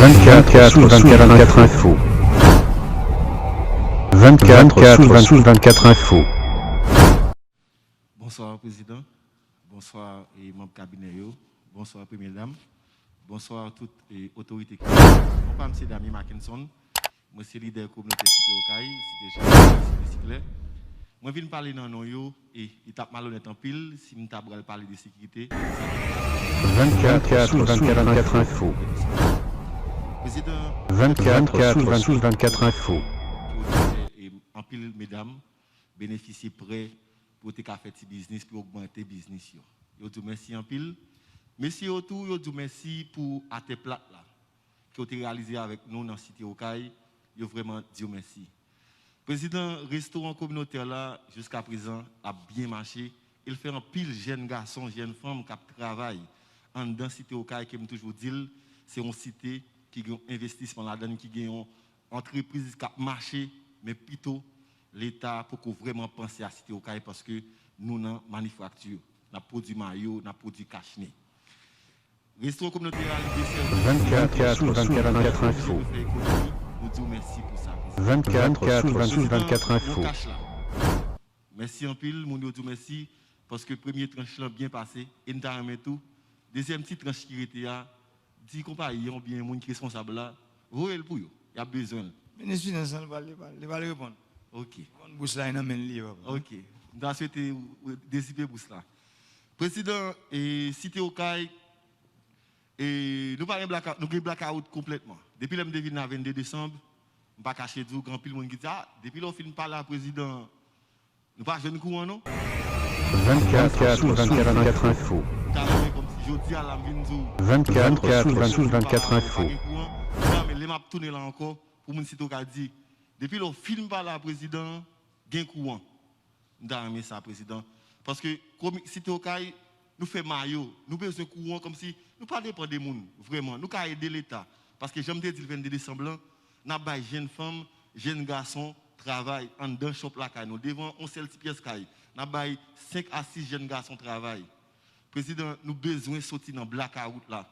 24 infos. 24 infos. Bonsoir, Président. Bonsoir, membres cabinet. Bonsoir, Première Dame. Bonsoir, toutes les autorités. Moi, M. Damien Mackinson. Moi, c'est leader de la communauté Cité Okaï, Cité Charles, Cité Cyclé. Moi, je viens parler dans nous et il tape malhonnête en pile si je vais parler de sécurité. 24 infos. Président. 24 infos. En pile, mesdames, bénéficier prêt pour te faire ce business, pour augmenter le business. Je dis merci en pile. Merci autour, je dis merci pour à tes plates là, qui ont été réalisés avec nous dans la Cité Okaï. Je vraiment dis merci. Président, restaurant communautaire là, jusqu'à présent, a bien marché. Il fait un pile jeunes garçons, jeunes femmes qui travaillent en dans la Cité Okaï, qui me toujours dit, c'est une cité qui a un investissement là-dedans, qui a une entreprise qui a marché, mais plutôt l'État pour vraiment penser à la Cité Okaï parce que nous, dans la manufacture, nous produit maillot, nous produit cache-nez. Restaurant communautaire, 24 infos. Nous disons merci pour ça. 24 infos. Merci en pile, nous disons merci parce que le premier tranche là bien passé, et nous avons tout. Deuxième petit tranche qui était là, dit compagnie, ou bien les gens responsables là, voyez le pour eux, il y a besoin. Ministre financier, il va répondre. Ok. Bouche là, il n'a même livre. Ok. Nous avons souhaité décider pour cela. Président, Cité Okaï, nous avons blackout complètement. Depuis le 22 décembre, je ne pas cacher tout, grand pile monde qui dit depuis le film par là, président, nous pas jeune courant non 24 infos. Comme si je dis à la Vinzou. 24 infos. Mais les maps tourner là encore pour mon site dit depuis le film par là, président, gain courant. Nous avons aimé ça, président. Parce que comme Cité Okaï, nous fait maillot, nous besoin de courant comme si nous pas dépendre des gens, vraiment. Nous avons aider l'État. Parce que j'aime dire le 22 décembre, nous avons des jeunes femmes, jeunes garçons travaillent en dans shop là nous devant on seul pièce caille. Nous avons 5 à 6 jeunes garçons travaillent. Président, nous avons besoin de sortir dans blackout là.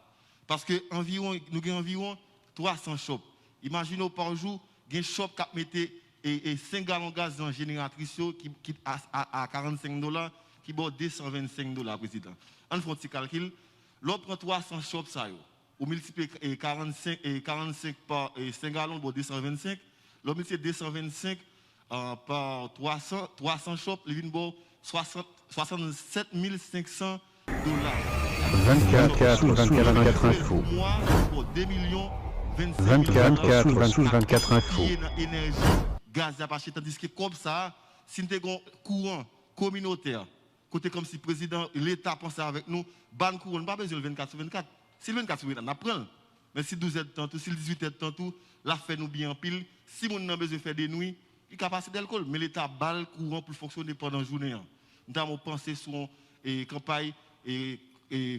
Parce que nous avons environ 300 shops. Imaginez par jour, il y a un shop qui mettait 5 gallons de gaz dans la génératrice qui à $45 qui vaut $225, président. On fait un petit calcul. L'autre prend 300 shops, ça, on multiplie 45 par 5 gallons, vaut 225. L'autre multiplie 225 par 300 shops, il vient 67 500 $. 24 infos. Moi, pour 2 millions 24 infos. Énergie, gaz à passer, tandis que comme ça, si nous avons un courant communautaire, côté comme si le président, l'État pensait avec nous, ban courant, pas besoin de 24 sur 24. Si le 24 sur 24, on apprend. Mais si 12 heures de temps, si 18 heures de temps, la fait nous bien en pile. Si on a besoin de faire des nuits, il y a passer d'alcool. Mais l'État balle courant pour fonctionner pendant la journée. Nous avons pensé sur une campagne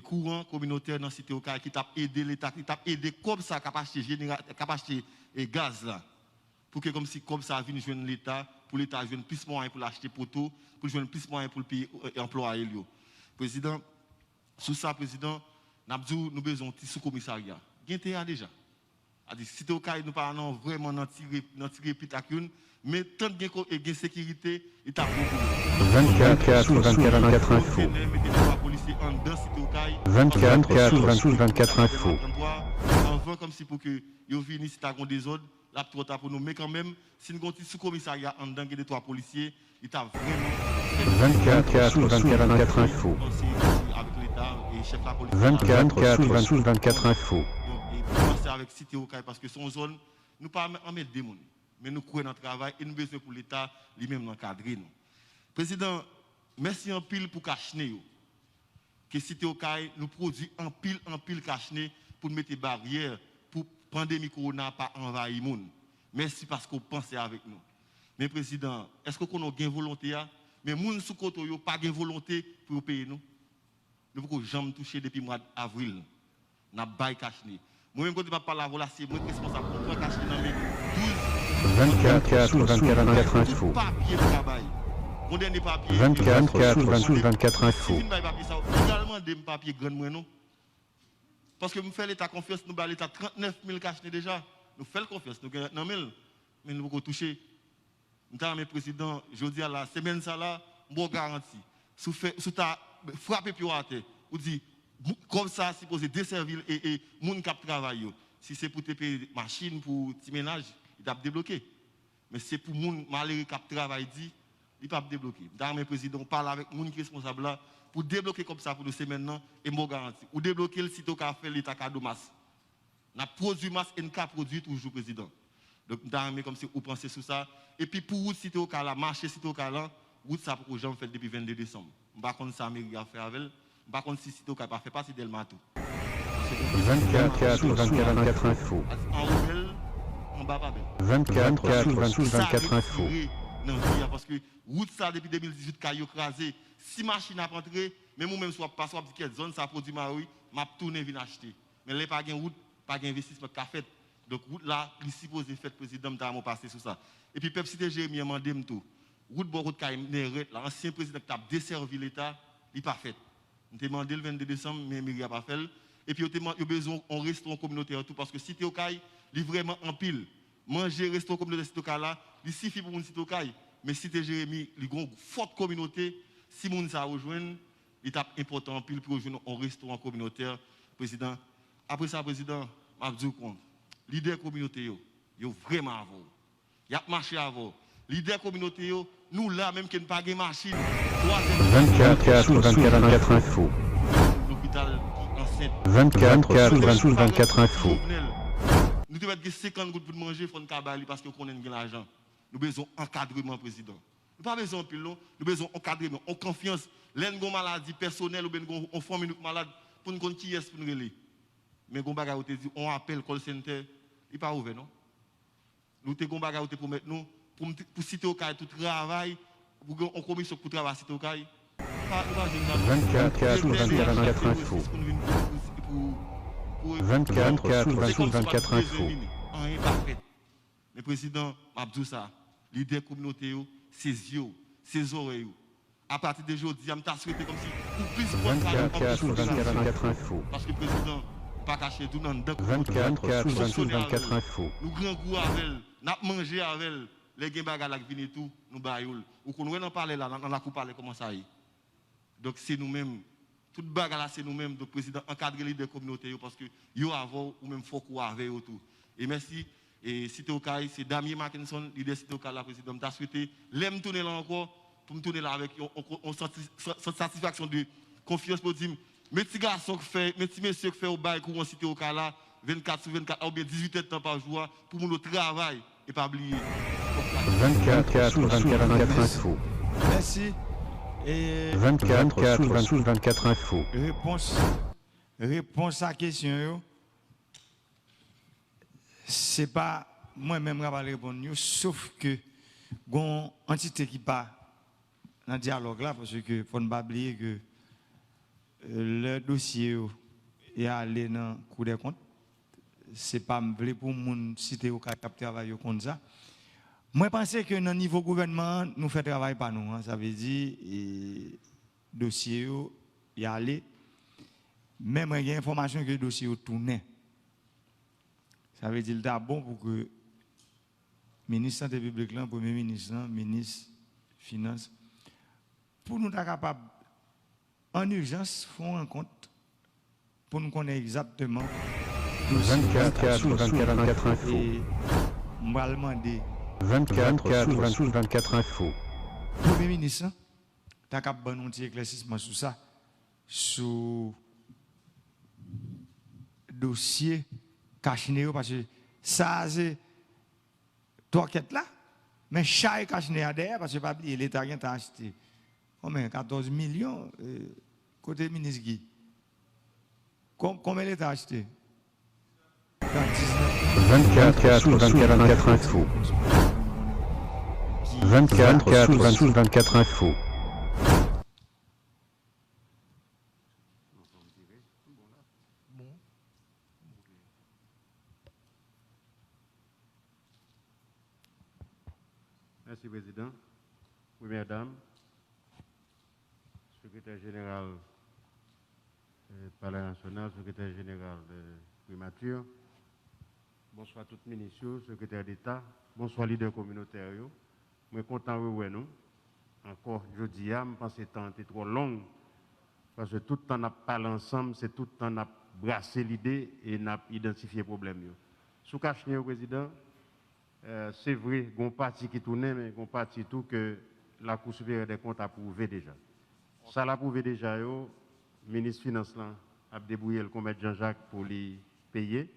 courant communautaire dans la Cité Okaï qui t'a aidé l'État, qui t'a aidé comme ça, capacité et gaz là. Pour que comme ça vienne joindre l'État, pour l'État joindre plus de moyens pour l'acheter poteau, pour joindre plus de moyens pour le pays employer. Président, sous ça, président, nous avons besoin d'un petit sous-commissariat. Il y a déjà. Cité Okaï, nous parlons vraiment dans tirer pitacoune, mais tant de sécurité, il t'a beaucoup. 24 infos. 24 infos. Avant comme si pour que yo vini si t'as des ordres, là trop tard pour nous, mais quand même si nous avons un sous-commissariat en dedans des 3 policiers, il t'a vraiment 24 infos. avec l'État et chef de la police. 24 infos. Et commencer avec Cité Okaï parce que son zone nous pas en mettre des monde, mais nous croyons dans le travail et nous besoin pour l'État lui-même l'encadrer nous. Président, merci en pile pour cache-nez. Que Cité Okaï nous produit en pile cache-nez pour mettre des barrières pour pandémie corona pas envahir monde. Merci parce qu'on pensait avec nous. Mais président, est-ce qu'on a gain volonté mais moun sous côté yo pas gain volonté pour payer nous. Nous pouvons jamais toucher depuis mois d'avril. N'a bail cache-nez. Moi même quand pas parler voilà c'est moi responsable pour cache-nez dans mes 24 infos. Papier de travail. Mon dernier papier. 24 infos. Si vous n'avez pas papier ça, également des papiers grand moi non. Parce que nous faisons l'État confiance, nous avons l'État 39 000 cachés déjà. Nous faisons confiance, nous avons 9 000, mais nous pouvons toucher. Nous avons le président, je dis à la semaine, ça là, bon garantie. Si tu as frappé puis à terre, ou dit, comme ça, si vous desservir et les gens qui travaillent, si c'est pour te payer machine, pour tes ménages, il t'a débloqué. Mais c'est pour les gens malheureux qui travaillent, il ne peut pas débloquer. Dans le président, parle avec les gens qui sont responsables là pour débloquer comme ça pour nous, c'est maintenant et mon garantie. Ou débloquer le site au café, l'État cadeau masse. On a produit masse et on a produit toujours président. Donc, nous comme si vous pensez sur ça. Et puis pour vous, site au cas là, marché site au cas là, vous ça pour que les gens fait depuis 22 décembre. Je ne sais pas si ça a fait avec. Je ne sais pas si site au cas pas fait partie d'Elmato. 24 infos. En rebelle, en bas pas belle. 24 infos. Non, parce que route ça depuis 2018 qui a écrasé, si machine a rentré, même moi-même soit pas soit quelle zone ça produit Maroui, m'a tourné venir acheter. Mais là pas gain route, pas gain investissement qu'a fait. Donc route là, il supposé fait président m'ta passé sur ça. Et puis peuple cité Jérémy a demandé tout. Route bon route qui l'ancien président qui a desservi l'état, il pas fait. On demandé le 22 décembre mais il a pas fait. Et puis il a besoin on restaurant communautaire tout parce que cité au Caille, il vraiment en pile. Manger restaurant communautaire cité au Caille là, il suffit pour mon cité au Caille. Mais si tu Jérémy, il y a une forte communauté, si moun ça rejoindre, il est important pile pour rejoindre un restaurant communautaire, président. Après ça, président, je vous dis compte, leader communautaire, yo vraiment avant. Il y a marché avant. Leader communautaire, nous là même qui ne pas de machine. 24 infos. L'hôpital enceinte. 24 infos. Nous devons avoir 50 gouttes pour manger, il faut nous cabali parce que nous connaissons l'argent. Nous avons besoin d'encadrement, président. Nous n'avons pas besoin de pile, nous avons besoin d'encadrement, de confiance. L'un de maladie personnelle ou bien on forme une malade pour nous connaître qui est pour nous relayer. Mais on appelle call center, il n'est pas ouvert, non? Nous avons pour mettre nous, pour citer au cas tout travail, pour une commission pour travailler citer au cas. 24 infos. 24 infos. Mais président, Abdou ça, leader communautaire, ses yeux, ses oreilles. À partir de aujourd'hui, je m'ai souhaité comme si pour plus de 24 infos. parce que président, pas caché tout dans le 24 infos. Nous grand goût avec elle, nous manger avec elle, les gens bagages qui viennent tout, nous baillons. Ou qu'on en parler là, dans la coupe parler comment ça y. Donc c'est nous-mêmes, toute bagarre là c'est nous-mêmes, donc président encadrer les communautés parce que yo avant ou même faut qu'on avec tout. Et merci. Et Cité au Caille, c'est Damien Mackinson, leader Cité au Caille, la présidente. Je souhaité, l'aime tourner là encore, pour me tourner là avec une satisfaction de confiance pour dire, mes petits garçons qui font, mes petits messieurs qui font au bail pour Cité au Caille là, 24 sur 24, ou bien 18 heures de temps par jour, pour mon travail, et pas oublier. 24 infos. Merci. Et 24 infos. Réponse à la question, ce n'est pas moi-même qui vais répondre, sauf que une entité qui pas dans le dialogue là, parce que faut ne pas oublier que le dossier est allé dans le Cour des comptes. Ce n'est pas pour moun citer au cas de travail comme ça. Moi, je pense que dans le niveau gouvernement, nous faisons travail pas nous. Hein. Ça veut dire le dossier est allé. Même il y a information que le dossier est tourné. Ça veut dire que c'est bon pour que le ministre de la Santé publique, le Premier ministre, le ministre des Finances, pour nous être capables, en urgence, faire une rencontre pour nous connaître exactement 24 infos. Et on va demander 24 infos. le Premier ministre, tu as capable de nous dire éclaircissement sur ça, sur le dossier caché, parce que ça, c'est trois quêtes là, mais chaque caché derrière, parce que pas oublier, l'État a acheté combien 14 millions côté ministre Guy. Combien l'État a acheté 24 infos. 24 infos. Merci, Président. Première Dame, Secrétaire général Palais national, secrétaire général de primature. Bonsoir toutes ministres, secrétaire d'État. Bonsoir leader communautaire. Je suis content de vous nous. Encore jeudi, je pense que le temps était trop long. Parce que tout le temps, on a parlé ensemble, c'est tout le temps, on a brassé l'idée et on a identifié le problème. Sous cache président, c'est vrai, il y a un parti qui tourne, mais il y a un parti tout que la Cour supérieure des comptes a prouvé déjà. Ça l'a prouvé déjà, le ministre des Finances a débrouillé le commettre Jean-Jacques pour les payer.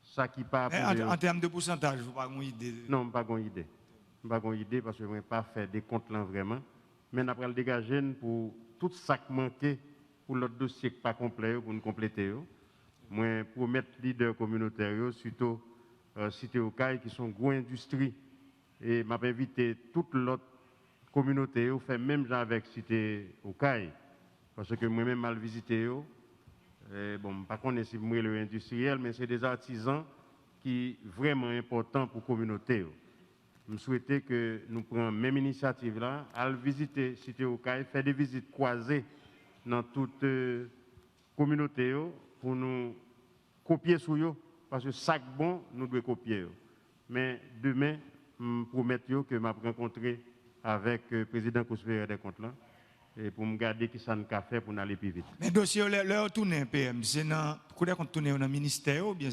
Ça qui pas en termes de pourcentage, vous n'avez pas une idée? Non, je n'ai pas une idée. Je n'ai pas une idée parce que je n'ai pas fait des comptes là vraiment. Mais après le dégager pour tout ça qui manquait pour l'autre dossier pas complet, pour nous compléter. Moi, pour mettre leader communautaire, surtout cité au CAI, qui sont gros industries. Et m'a invité toute l'autre communauté, fait même genre avec cité au CAI. Parce que moi-même, mal visité. Bon, pas qu'on est si le industriel, mais c'est des artisans qui sont vraiment importants pour la communauté. Je souhaitais que nous prenions même initiative là, à visiter Cité Okaï, faire des visites croisées dans toute communauté pour nous copier sur eux, parce que chaque bon, nous devons copier. Mais demain, je promets que je vais rencontrer avec le président Cour des comptes là, et pour me garder qui ça nous a fait pour nous aller plus vite. Mais le dossier, le tourné PM, c'est dans le ministère ou bien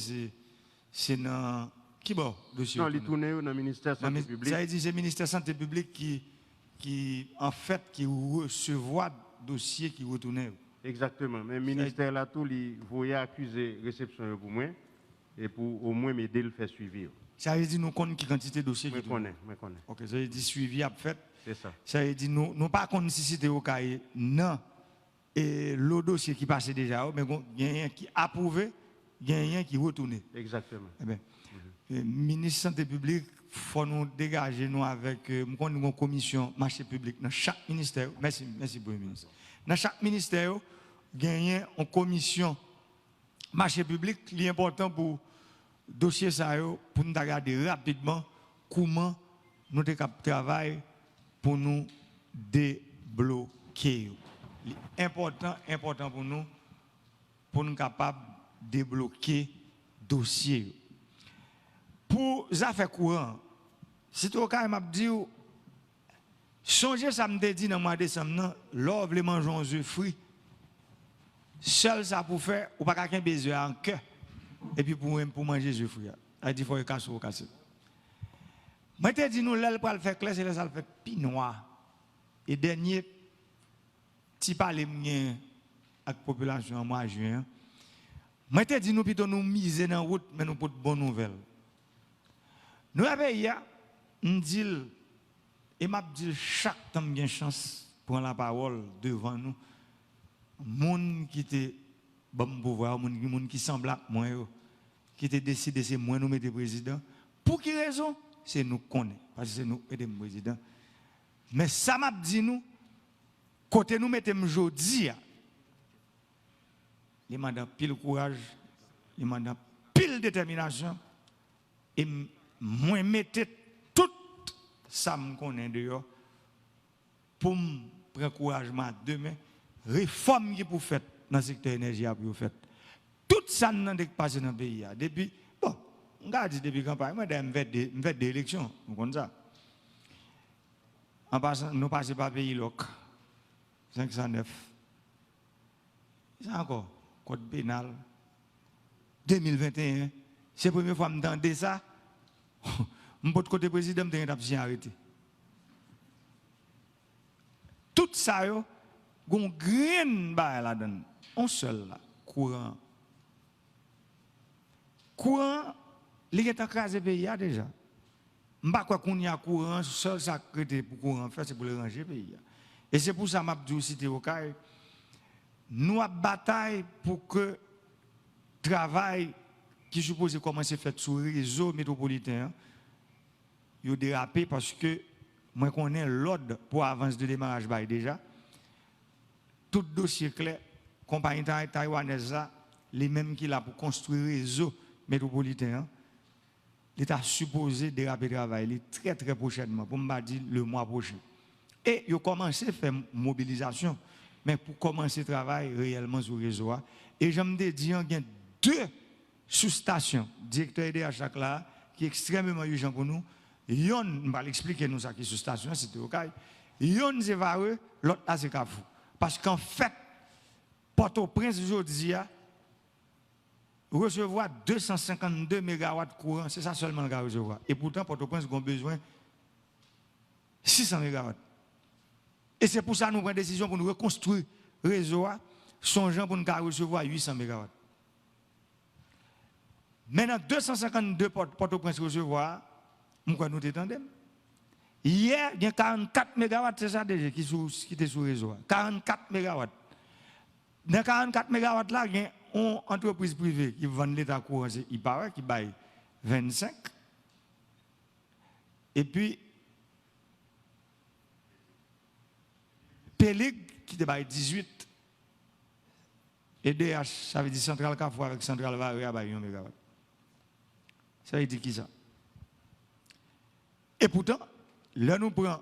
c'est dans qui bon dossier? Non, il tourne dans le ministère de la Santé publique. Ça veut dire que c'est le ministère de la Santé publique qui en fait, qui recevoit le dossier qui retourne. Exactement. Mais le ministère là, tout, il voulait accuser réception pour moi et pour au moins m'aider à le faire suivre. Ça veut dire nous connaissons qui quantité de dossiers qui tournent. Ok, ça veut dire suivi à fait. C'est ça. Ça veut dire nous pas qu'on nécessité au cas non et le dossier qui passait déjà, mais il y a un qui approuvé, il y a un qui retourné. Exactement. Eh bien, le ministre de la Santé publique, il faut nous dégager nous avec une commission marché public dans chaque ministère. Merci Premier ministre. Dans chaque ministère, il y a une commission marché public qui est important pour le dossier ça pour nous regarder rapidement comment nous travaillons pour nous débloquer. C'est important pour nous capables de débloquer le dossier. Pour les affaires courantes, si tu as dit, songez ça me dit dans le mois de décembre, l'offre les manger un œuf frit, seul ça pour faire, ou pas qu'un baiser en cœur, et puis pour manger les œufs frits. Il dit qu'il faut casser ou casser. Moi, je dis, nous, là, pour le faire clair, c'est là, ça le fait pinois. Et dernier, si parler avec la population en mois de juin, moi, je dis, nous, plutôt nous miser dans la route, mais nous pour de bonnes nouvelles. Nous avons hier, on dit, et m'a dit chaque temps bien chance pour la parole devant nous. Moun qui était bon pouvoir, moun qui semble à moi, qui était décidé c'est moi nous mettre président. Pour quelle raison? C'est nous connaît, parce que c'est nous qui sommes président. Mais ça m'a dit nous, côté nous mettons aujourd'hui, il m'a donné pile courage, il m'a donné pile détermination, et moi mettez tout ça me connaît dehors pour me prendre encouragement demain réforme qui pour faire dans le secteur énergie pour faire tout ça n'a pas passé dans le pays depuis bon on a dit depuis campagne moi je fais des élections comme ça en passant nous passons par pays loc 509 c'est encore code pénal 2021 c'est la première fois que je m'entends ça. Je suis côté président, je suis arrêté. Tout ça, il y a un grain là-dedans. On seul là, courant. Courant, il est écrasé le pays déjà. Je ne sais pas qu'on y a courant, seul ça pour courant faire, c'est pour le ranger le pays. Et c'est pour ça que je dis cité au cas, nous avons bataille pour que le travail qui suppose commencer à faire sur le réseau métropolitain, il a dérapé parce que moi je connais l'ordre pour avancer de démarrage déjà. Tout dossier clair, compagnie taïwanaise, les mêmes qui là pour construire le réseau métropolitain, l'État supposé déraper le travail très très prochainement, pour me dire le mois prochain. Et il a commencé à faire mobilisation. mais pour commencer le travail réellement sur le réseau. Et je me dis, il y a 2 sous-stations, directeur EDH là, qui est extrêmement urgent pour nous. Yon, on va l'expliquer nous ça qui est sous-station, c'était OK. Yon c'est Vareux, l'autre là c'est Kafou. Parce qu'en fait, Port-au-Prince aujourd'hui recevoir 252 MW courant, c'est ça seulement le recevoir. Et pourtant, Port-au-Prince a besoin 600 MW. Et c'est pour ça que nous prenons une décision pour nous reconstruire le réseau, songeant pour nous recevoir 800 MW. Maintenant, 252 Port-au-Prince recevoir, nous t'étendons. Hier, il y a 44 MW, c'est ça déjà, qui était sur le réseau. 44 MW. Dans 44 MW là, il y a une entreprise privée qui vend l'État courant, il paraît, qui baille 25. Et puis, Pélig qui baille 18. Et DH, ça veut dire Centrale Carrefour avec Centrale Vareux à baille 1 MW. Ça veut dire qui ça? Et pourtant, là nous prenons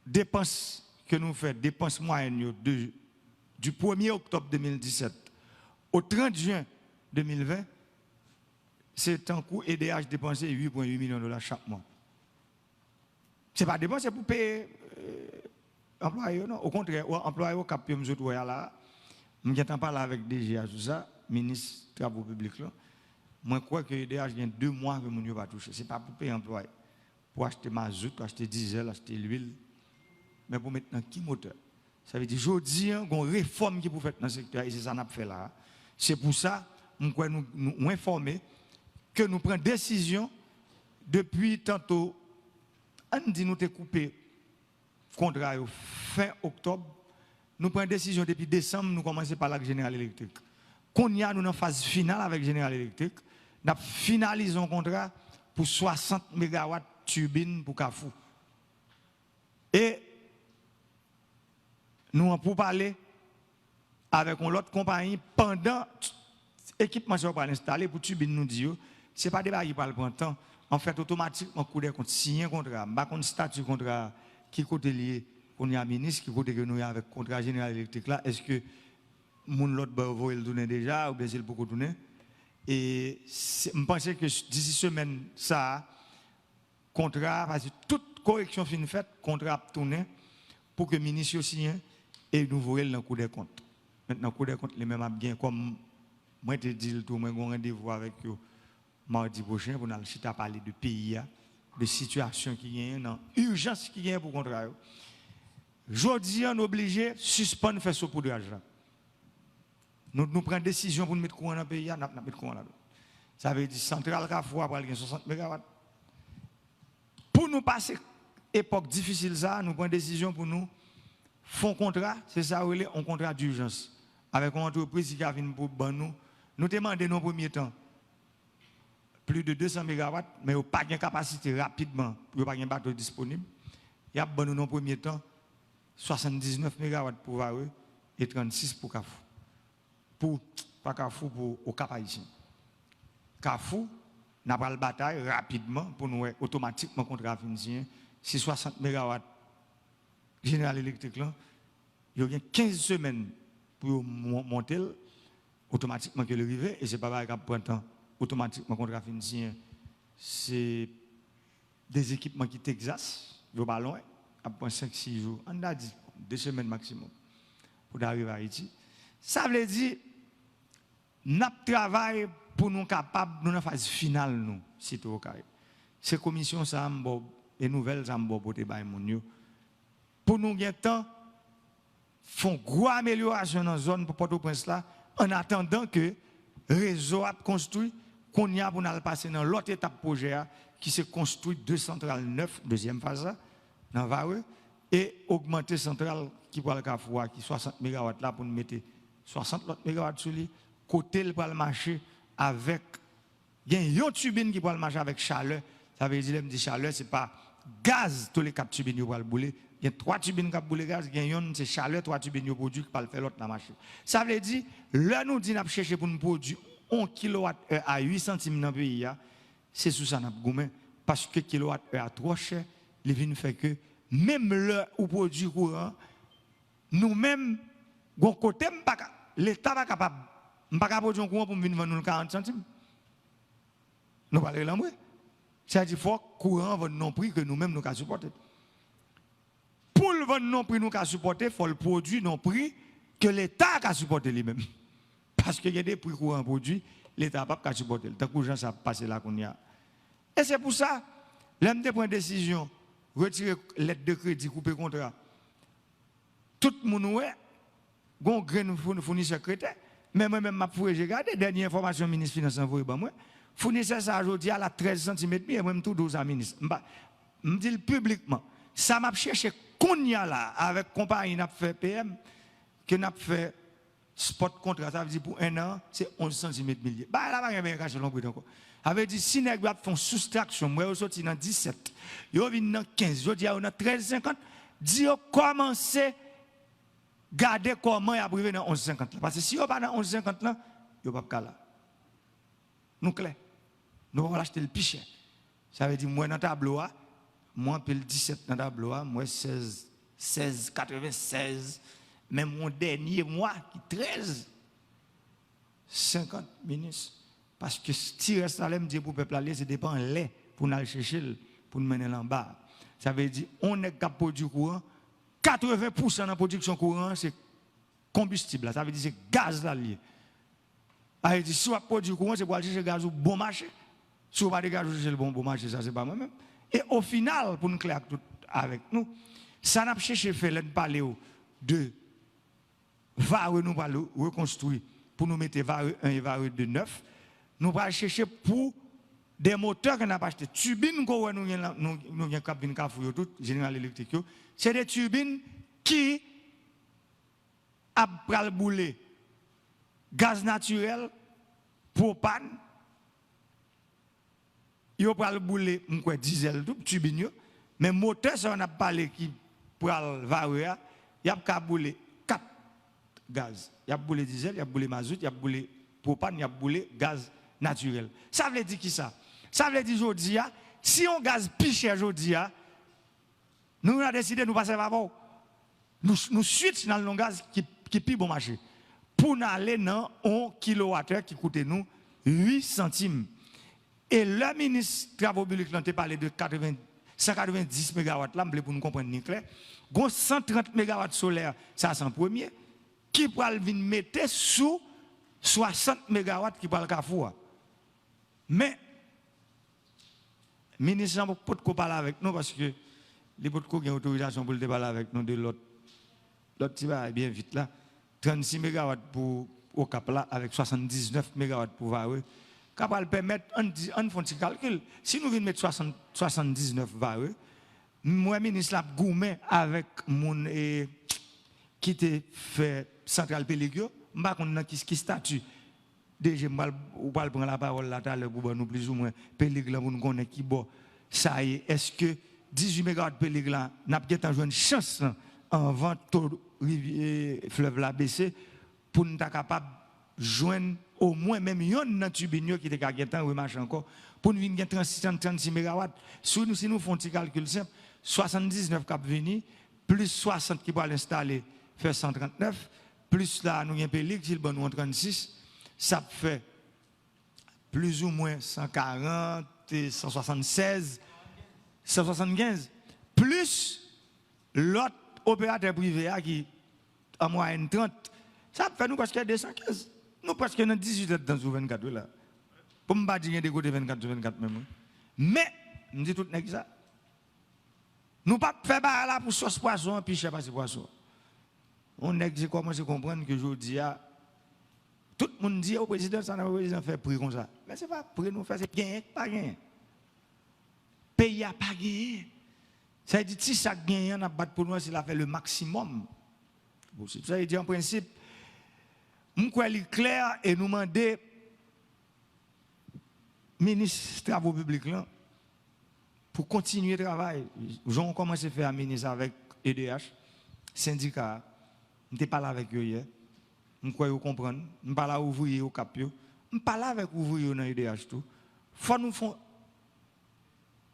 dépenses que nous faisons, dépenses moyennes du 1er octobre 2017 au 30 juin 2020, c'est un coût EDH dépensé 8,8 millions de dollars chaque mois. Ce n'est pas dépenser pour payer employés, non. Au contraire, employés au cap, je suis là, je n'entends pas avec DGA, tout ça, ministre des Travaux publics. Moi, je crois que EDH, il y a 2 mois que je ne vais pas toucher. Ce n'est pas pour payer employés. Pour acheter mazout, pour acheter diesel, acheter l'huile, mais pour mettre dans qui moteur. Ça veut dire, je dis, il y a une réforme qui est pour faire dans le secteur, et c'est ça qu'on a fait là. C'est pour ça, nous informer que nous prenons décision depuis tantôt, on dit nous avons coupé contrat fin octobre, nous prenons décision depuis décembre, nous commençons par la General Electric. Quand nous sommes en phase finale avec General Electric, nous finalisons un contrat pour 60 MW turbine pour Kafou. Et nous avons parlé avec une autre compagnie pendant l'équipement que nous installé pour turbine nous dire ce n'est pas des barils qui parlent pour temps. En fait, automatiquement, coup de compte, signer un contrat, un statut contrat qui côté lié, on y a un ministre qui côté que nous avec le contrat général électrique là, est-ce que mon l'autre va le donner déjà ou bien c'est le beaucoup donner? Et je pense que d'ici semaine, ça, contrat, parce que toute correction fin faite, contrat tourné pour que le ministre signe et nous voyons dans le coup des comptes. Maintenant, le coup des comptes, les mêmes bien comme moi, je te dis, moi, j'ai un rendez-vous avec eux mardi prochain pour nous parler de pays, de situation qui y a, d'urgence qui y a pour le contrat. Aujourd'hui, on est obligé de suspendre faire ce pour de l'argent. Nous prenons décision pour nous mettre courant dans le pays, nous mettre courant là-dedans. Ça veut dire Centrale Carrefour pour 60 MW. Pour nous passer époque difficile, ça, nous prenons décision pour nous faire un contrat, c'est ça, un contrat d'urgence. Avec une entreprise qui a venu pour nous. Nous demandons dans le premier temps plus de 200 MW, mais il n'y a pas de capacité rapidement, il n'y a pas de bateau disponible. Il y a dans le premier temps 79 MW pour Vareux et 36 pour Kafou. Pas Kafou, pour au Cap Haïtien. Kafou n'a pas le bataille rapidement pour nous automatiquement contrat financier. Si 60 MW General Electric, il y a 15 semaines pour monter automatiquement que le rivet, et ce n'est pas grave pour un temps. Automatiquement contrat financier, c'est des équipements qui t'exercent, ils ne vont pas loin, après 5-6 jours, on a dit 2 semaines maximum pour arriver à Haïti. Ça veut dire, nous travaillons pour nous capables, nous dans la phase finale, nous, si tout est. Ces commissions, ça les nouvelles, ça pour pour nous gagner temps, font une grosse amélioration dans la zone pour Port-au-Prince là, en attendant que le réseau a construit, qu'on y a pour nous passer dans l'autre étape projet qui s'est construit 2 centrales 9, deuxième phase, dans Vareux, et augmenter centrale qui pour le Carrefour, qui 60 MW là pour nous mettre 60 MW sur lui, côté le marché avec, il y a une turbine qui pour le marché avec chaleur, ça veut dire, que chaleur, ce n'est pas gaz, tous les 4 turbines pour le bouler. Il y a 3 turbines qui boulent gaz, il y a une c'est chaleur, 3 turbines qui produisent qui faire l'autre dans la machine. Ça veut dire, là nous disons nous chercher pour nous produire 1 kWh à 8 centimes dans le pays, c'est sous ça nous avons parce que kWh est trop cher, il vient faire que même là où produit courant, nous-mêmes, Gon côté l'État pas capable pas capable produire un courant pour venir vendre nous 40 centimes. Nous parlons là moi. C'est-à-dire faut courant vendre non prix que nous-mêmes nous ca supporter. Pour le vendre non prix nous ca supporter, faut le produire non prix que l'État ca supporter lui-même. Parce qu'il y a des prix courant produits, l'État pas ca supporter. Tant que gens ça passer là qu'on y a. Et c'est pour ça l'homme de prendre décision, retirer lettre de crédit, couper contrat. Tout le monde ouais gon grain fournisseur secrétaire, mais moi même m'a foué j'ai regardé dernière information ministre finance envoyé ba moi. Fournisseur ça aujourd'hui à la 13 cm et moi tout 12 à ministre. Me dit publiquement, ça m'a cherché konya là avec compagnie n'a fait PM que n'a fait spot contrat ça veut dire pour un an, c'est 11 cm millier. Bah là pas rien cacher long encore. Avait dit si nèg font soustraction, moi sorti dans 17. Yo vinn dans 15, jodi a on a 13,50, dit yo commencer garder comment y a privé dans 11,50 parce que si yo pas dans 11,50 là, yo pas là. Nous clair. Nous allons acheter le plus cher. Ça veut dire moi dans tableau moi paye 17 dans tableau moi 16,96 même mon dernier mois qui 13,50 ministres. Parce que si Salem dit pour le peuple aller, c'est dépend lait pour nous chercher, pour nous mener en bas. Ça veut dire on est capable de produire courant. 80% de la production courant, c'est combustible. Ça veut dire c'est gaz là lié. Ça veut dire si on produit courant, c'est pour aller chercher gaz au bon marché. Si on pas de gaz chercher le bon marché, ça c'est pas moi-même. Et au final, pour nous clair tout avec nous, ça n'a pas cherché faire de parler de vareux nous pas reconstruire pour nous mettre vareux 1 et vareux 2 neuf. Nous allons chercher pour des moteurs qu'on a pas acheté. Turbines que nous avons cabine cafou tout General Electric. C'est des turbines qui a pral bouler gaz naturel, propane, yo pral bouler diesel tout turbine mais moteur ça on a parlé qui pral varier, y a ka bouler 4 gaz. Y a bouler diesel, y a bouler mazout, y a bouler propane, y a bouler gaz naturel. Ça veut dire qui ça? Ça veut dire aujourd'hui, si on gaz plus cher aujourd'hui, nous avons décidé de nous passer par rapport. Nous switch dans le gaz qui est plus bon marché. Pour nous aller dans 1 kWh qui coûte nous 8 centimes. Et le ministre des Travaux publics a parlé de 190 MW là, pour nous comprendre clair. 130 MW solaire, ça c'est en premier, qui pourra venir mettre sous 60 MW qui parle Carrefour. Mais, le ministre n'a pas de parler avec nous parce que les potes qui ont autorisation pour parler avec nous de l'autre petit bien vite là. 36 MW pour au Cap là avec 79 MW pour Vareux. Capable permettre, on fait un petit calcul. Si nous venons mettre 79 Vareux, moi, ministre, la gourmet avec mon qui te fait centrale Péligio, je ne sais pas qui statut. Déjà, je vais prendre la parole là pour nous plus ou moins Péligio pour nous connaître qui bon. Ça y est, est-ce que 18 MW de Péligio n'a pas une chance en vente fleuve la baissé pour nous être capable de joindre au moins même une turbine qui était à remarcher encore pour nous venir 36 MW. Si nous faisons un petit calcul simple, 79 cap venir plus 60 qui va l'installer fait 139 plus là nous avons Pélig qui bon nous 36 ça fait plus ou moins 140 176 175 plus l'autre opérateur privé qui en moyenne 30 ça fait nous presque 215 nous presque dans 18 dans 24 là pour me pas dire des côté 24 sur 24 même mais me dit tout nèg ça nous pas faire là pour sauce poisson puis cher passer poisson on nèg commence à comprendre que aujourd'hui tout le monde dit au président ça n'a pas fait prix comme ça mais c'est pas prix nous faire c'est gagner pas gagner pays a pas gagné ça veut dire si ça gagne on a battre pour nous c'est la fait le maximum ça veut dire en principe nous croit clair et nous demander ministre des Travaux publics là pour continuer le travail. J'en commence à faire un ministre avec EDH, syndicat. Je ne parle pas avec eux hier. Je crois que vous comprenez. Je parle avec ouvriers au cap. Je parle avec ouvriers dans EDH tout. Faut nous faire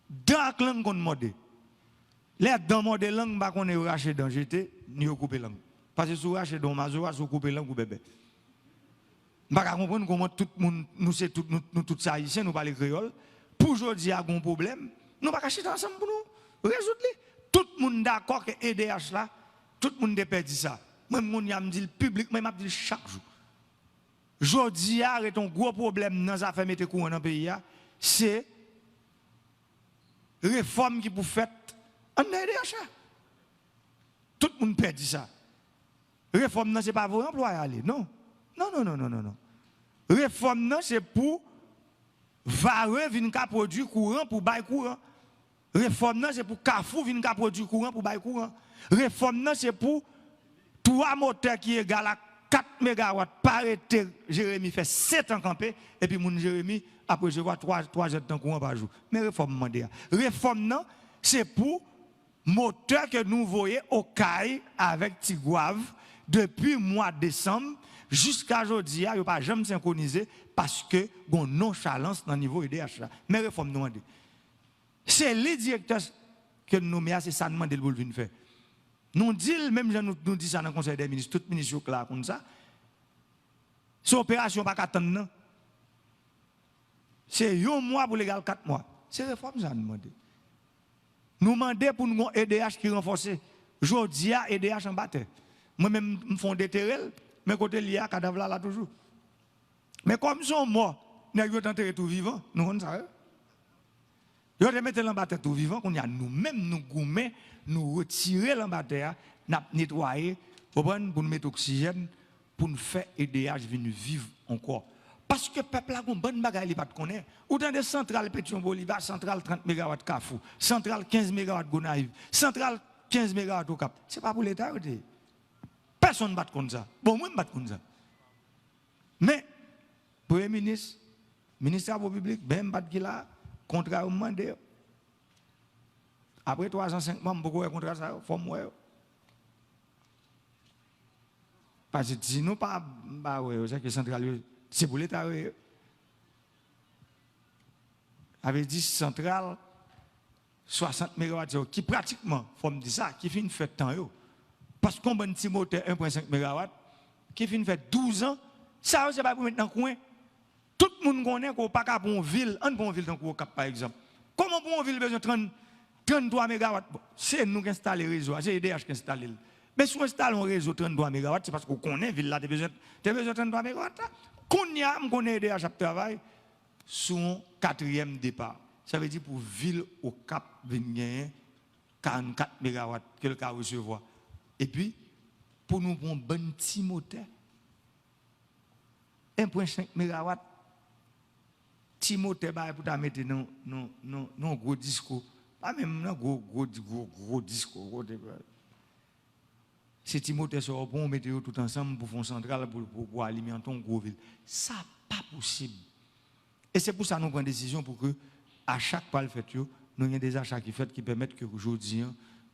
dans langue qu'on demande. Les dans mode langue pas qu'on est raché dans jeté ni couper langue. Parce que si vous achetez dans Mazoa, vous coupez l'angle ou bébé. Je ne peux pas comprendre comment tout le monde, nous tous haïtiens, nous parlons créole. Pour aujourd'hui, il y a un problème. Nous ne pouvons pas acheter ensemble pour nous résoudre. Tout le monde d'accord que EDH là, tout le monde a perdu ça. Même mon me dit le public, même dit chaque jour. Aujourd'hui, il y a un gros problème dans les affaires de courant dans le pays, c'est la réforme qui pour faire en EDH. Tout le monde perd ça. Réforme, ce n'est pas vos employés. Non. Non. Réforme, c'est pour Vare venir produire courant pour bail courant. Réforme, c'est pour Carrefour venir produire courant pour bail courant. Réforme, c'est pour 3 moteurs qui égalent à 4 MW par été. Jérémy fait 7 ans campé, et puis mon Jérémy, après, je vois 3 heures de courant par jour. Mais réforme, réforme, c'est pour moteur que nous voyons au CAI avec Tigouave depuis le mois de décembre jusqu'à aujourd'hui, il n'y a pas jamais synchronisé parce que bon nonchalance dans le niveau EDH. Mais réforme nous demande. C'est les directeurs que nous nommons, c'est ça nous demande pour le faire. Nous disons, même nous disons ça dans le Conseil des ministres, tout ministre est là comme ça. Cette opération pas attendre. C'est 1 mois pour légal 4 mois. C'est réforme ça nous demande. Nous demandons pour nous EDH qui renforce. Aujourd'hui, EDH en bataille. Moi-même, je fais des terrels, mais côté lié à cadavre là toujours. Mais comme ils sont morts, nous avons enterré tout vivant, nous on ça. Nous avons mis l'embatteur tout vivant, nous-mêmes, nous gourmets, nous retirer l'embatteur, nous nettoyer, pour nous mettre oxygène, pour nous faire EDH venir vivre encore. Parce que le peuple a une bonne bagaille, il ne connaît pas. Autant de centrales Pétion Bolivar, centrale 30 MW Carrefour, centrale 15 MW Gonaïve, centrale 15 MW au Cap. Ce n'est pas pour l'État. Personne ne bat comme ça. Bon, moi, je ne bat comme ça. Mais, Premier ministre, ministère public, même bat qui là, contrat au mandat. Après 305 membres, beaucoup de contrats, ça, il faut moi. Parce que si nous pas, c'est que centrale, c'est pour l'État. Avec 10 centrales, 60 MW, qui pratiquement, il faut me dire ça, qui finit fait temps. Parce qu'on a un petit moteur 1,5 MW, qui finit fait 12 ans, ça, c'est pas pour mettre dans le coin. Tout le monde connaît qu'on n'a pas pour une ville, une ville dans le Cap, par exemple. Comment pour une ville besoin de 33 MW? C'est nous qui installons le réseau, c'est EDH qui installe. Mais si on installe un réseau de 33 MW, c'est parce qu'on connaît la ville là, tu as besoin de 33 MW. On connaît EDH à travail sur un 4e départ. Ça veut dire pour ville au Cap, venir 44 MW que le cas recevoir. Et puis, pour nous prendre un bon petit moteur, 1,5 MW, petit moteur pour te mettre dans gros disco. Pas même dans gros disco. C'est petit moteur sur on mettre tout ensemble pour faire centrale pour alimenter une grosse ville. Ça n'est pas possible. Et c'est pour ça que nous prenons une décision pour que, à chaque fois le fait, nous avons des achats qui permettent que aujourd'hui,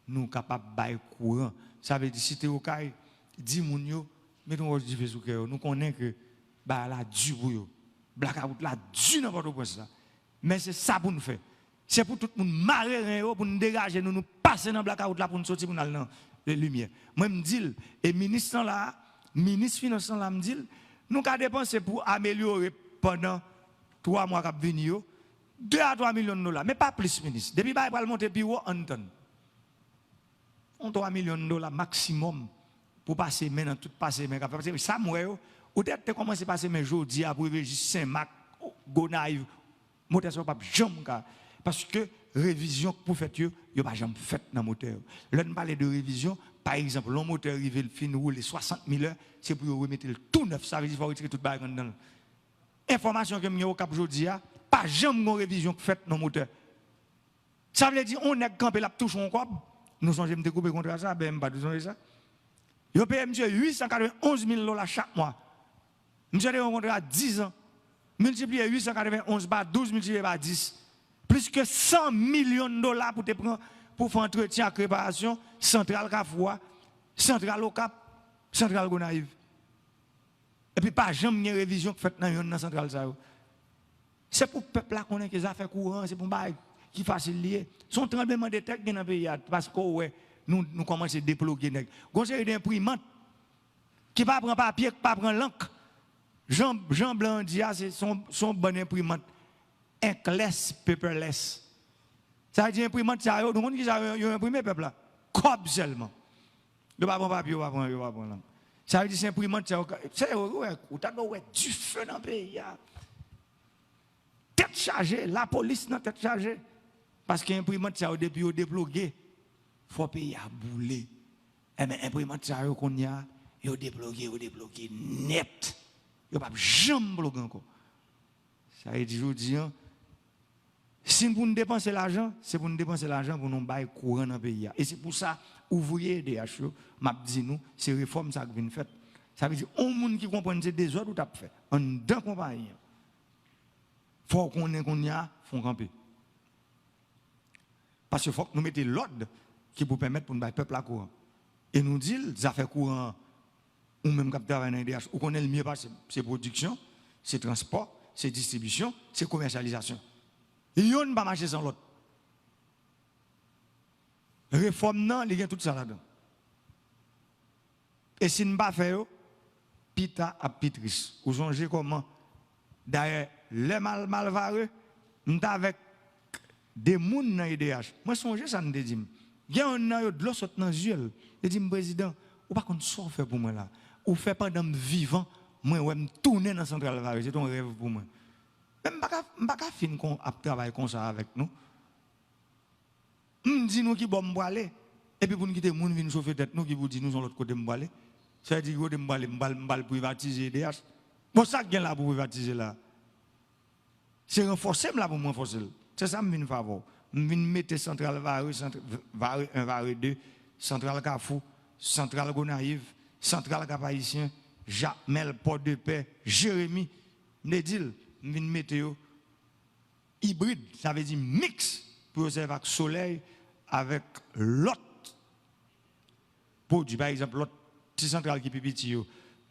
nous sommes capables de bailler courant. Ça veut dire, si tu es au cas, dis moun mettons au sous cœur, nous connaissons que la du pour eux. Blackout la du n'importe quoi ça. Mais c'est ça pour nous faire. C'est pour tout le monde marrer pour nous dégager, nous passer dans blackout là pour nous sortir pour nous aller dans les lumières. Moi me dis et ministre là, ministre finance là me dit, nous avons dépensé pour améliorer pendant 3 mois qu'a venir 2 à 3 millions de dollars, mais pas plus ministre. Depuis ba va monter plus haut en tonne. On 3 millions de dollars maximum pour passer maintenant tout passer mais parce que ça moi ou peut-être commencer passer mes jours à pour juste Saint-Marc Gonaïve moteur soit pas jamais parce que révision pour faire yo pas jamais fait dans moteur. Là on parle de révision par exemple le moteur arrivé le fin rouler 60 000 heures c'est pour remettre le tout neuf ça veut dire faut retirer toute bagarre dedans. Information que me au cap aujourd'hui pas jamais une révision faite dans moteur. Ça veut dire on est campé là touche on corps. Nous sommes me découper contre ça ben pas besoin de ça. Yo paye monsieur 891 000 dollars chaque mois. Monsieur a un contrat 10 ans. Multiplié 891 par 12 multiplié par 10. Plus que 100 millions de dollars pour te prendre pour faire entretien, préparation, centrale Carrefour, centrale au Cap, centrale Gonaïve. Et puis pas jamais une révision faite dans la centrale ça. C'est pour le peuple là qu'on a des affaires courantes, c'est pour bail qui facile lié. Son tremblement de terre dans le pays parce que nous commençons à déploguer. Conseil d'imprimantes qui pas prend papier, qui pas prend l'encre. Jean Blanc dit, c'est son bon imprimante, inkless, paperless. Ça veut dire imprimante, ça veut dire qu'ils ont imprimé peuple là. Cob seulement. Il pas prendre papier, il pas prendre l'encre. Ça veut dire c'est imprimante, c'est du feu dans le pays. Tête chargée, la police dans tête chargée. Parce que l'imprimante, ça depuis au débloqué, il faut payer à bouler. Et mais l'imprimante, ça qu'on y a, il débloqué net. Il n'y a pas jamais bloqué encore. Ça veut dire, je dis, si nous dépensons l'argent, c'est pour nous dépenser l'argent pour nous bailler courant dans le pays. Et c'est pour ça, ouvrier DHO, m'a dit nous, c'est réforme ça qui vient faire. Ça veut dire, on monde qui comprend ces désordres, tout a fait. En deux compagnies. Il faut qu'on ait qu'on y a, faut camper. Parce qu'il faut que nous mettions l'ordre qui peut permettre pour nous battre le peuple à courant. Et nous disons, les affaires courantes, ou même qui travaillent dans l'IDH, ou qu'on est le mieux pas, c'est production, c'est transport, c'est distribution, c'est commercialisation. Et il ne pas marcher sans l'autre. Réforme, non, il y a tout ça là-dedans. Et si nous ne pas faire, pita à pitris. Vous songez comment? D'ailleurs, les malvareux, nous sommes avec des gens dans l'IDH. Moi, songe ça, nous dit. Il y a un an de l'eau saute dans les yeux. Je dis, président, ou pas qu'on soit fait pour moi là. Ou fait pendant vivant, moi, je me tourner dans la centrale Vareux. C'est un rêve pour moi. Même je ne peux pas finir à travailler comme ça avec nous. Je dis nous qui bon aller. Et puis pour nous quitter, nous venons chauffer tête, nous qui vous dit nous sommes l'autre côté de aller. Ça veut dire que nous allons privatiser les DH. Bon, ça qui est là pour privatiser là. C'est renforcer là pour me renforcer. C'est ça que je viens favor. Je viens mettre centrale Vareux, Vareux 1, Vareux 2, centrale Carrefour, centrale Gonaïve, centrale Cap-Haïtien, Jacmel, Port-de-Paix, Jérémy, Nedil, je viens mettre hybride, ça veut dire mix pour servir avec soleil, avec l'autre produit. Par exemple, l'autre petit centrale qui est petit,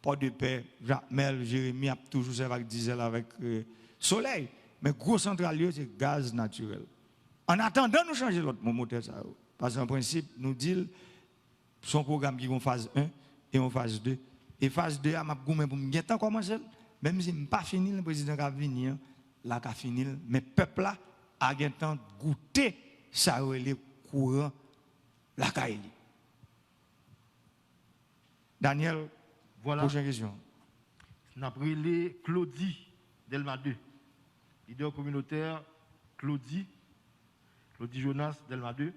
Port-de-Paix, Jacmel, Jérémy, a toujours servi avec diesel, avec soleil. Mais gros central, c'est gaz naturel. En attendant, nous changer l'autre moteur. Parce qu'en principe, nous disons, son programme qui est en phase 1 et en phase 2. Et phase 2, je vais pour me temps commencer. Même si je n'ai pas fini, le président qui venir, là, qui fini. Mais le peuple là, a temps goûter ça, le courant, la Kaili. Daniel, voilà. Prochaine question. Nous avons pris Claudie Delma 2. Leader communautaire Claudie Jonas Delma 2.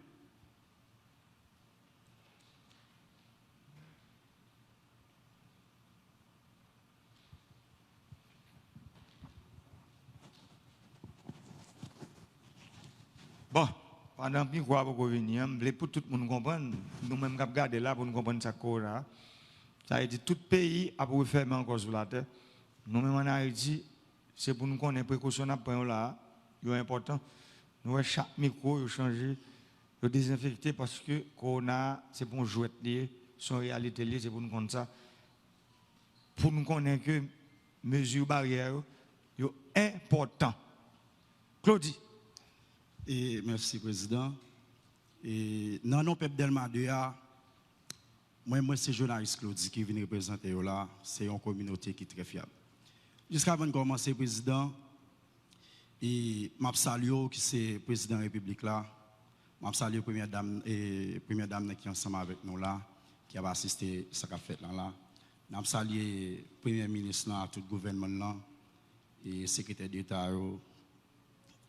Bon, pendant que nous avons venir, pour tout le monde comprendre, nous-mêmes qui regardons là pour nous comprendre ça. Ça veut dire que tout pays a pour faire encore sur la terre. Nous-mêmes en Haïti, c'est pour nous connaître précaution là, c'est important. Nous avons chaque micro changé, désinfecté parce que Corona, c'est pour jouer lié, son réalité liée, c'est pour nous connaître ça. Pour nous connaître que mesures barrières, sont importantes. Claudie. Et merci, Président. Et non, non, Pep Delma 2A, moi, c'est journaliste Claudie qui vient représenter là. C'est une communauté qui est très fiable. Jusqu'à avant de commencer, Président, et je salue qui c'est Président de la République là. Je salue la Première Dame qui est ensemble avec nous là, qui a assisté à ce qu'a fait là. Je salue le Premier ministre là, tout le gouvernement là, et le secrétaire d'État,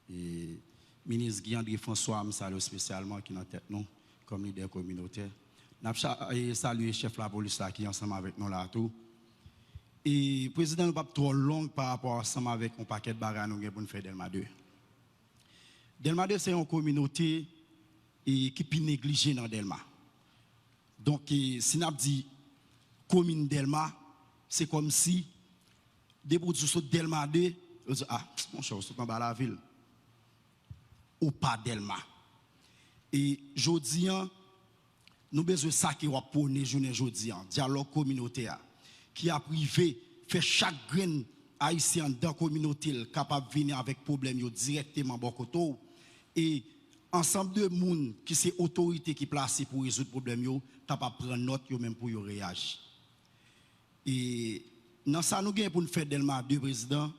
et ministre Guy André François, je salue spécialement qui est en tête nous, comme leader communautaire. Je salue le chef de la police là, qui est ensemble avec nous là tout. Et le président n'est pas trop long par rapport ensemble avec un paquet de bagages pour nous faire Delma 2. Delma 2, c'est une communauté qui est négligée dans Delma. Donc, si on dit commune Delma, c'est comme si des produits sur Delma 2, on dit, ah, mon cher, c'est en bas la ville. Ou pas Delma. Et aujourd'hui, nous avons besoin de ça qui va prôner aujourd'hui, dialogue communautaire, qui a privé, fait chaque grain haïtien dans la communauté capable de venir avec problème directement Bokoto. Et ensemble de monde qui c'est autorité qui placée pour résoudre le problème, capable de prendre note même pour réagir. Et dans ça, nous avons pour nous faire Delma 2, président.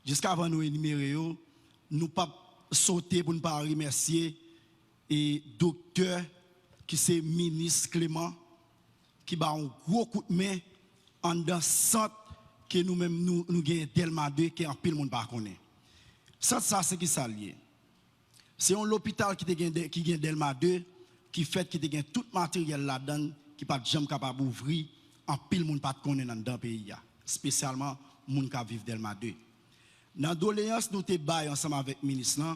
Jusqu'avant nous énumérer, nous pas sauter pour ne pas remercier et docteur qui c'est ministre Clément qui bat un gros coup de main en dans centre que nous-mêmes nous gagnons Delma 2 qui en pile monde pas connaît. Ça c'est qui ça lié. C'est un hôpital qui gagne Delma 2 qui fait qui gagne tout matériel là-dedans qui pas jamais capable d'ouvrir en pile monde pas connaît dans le pays spécialement monde qui vivent Delma 2. Dans doléance nous te bail ensemble avec le ministre là,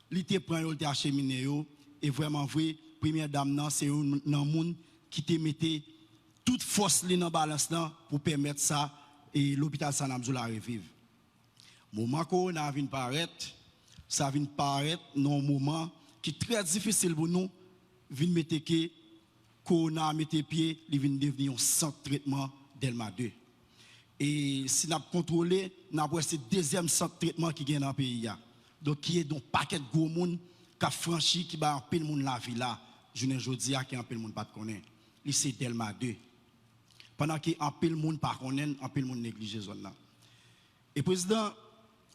li te prend yo te acheminé yo et vraiment vrai première dame nan c'est un monde qui te mettait toute force li dans balance là pour permettre ça et l'hôpital Sanamzou la revivre. Moment qu'on a vinn paraître, ça vient paraître dans un moment qui est très difficile pour nous vinn mettre que qu'on a mettre pied, li vinn devenir un centre de traitement Delma 2. Et si nous avons contrôlé, nous avons ce deuxième centre de traitement qui est dans le pays. Donc, qui est dans un paquet de gros monde qui a franchi, qui a un peu de monde la vie là. Je ne dis pas qu'il y a un peu de monde pas de connaître. C'est Delma 2. Pendant qu'il y a un peu de monde pas connaître, un peu de monde néglige zone là. Et président,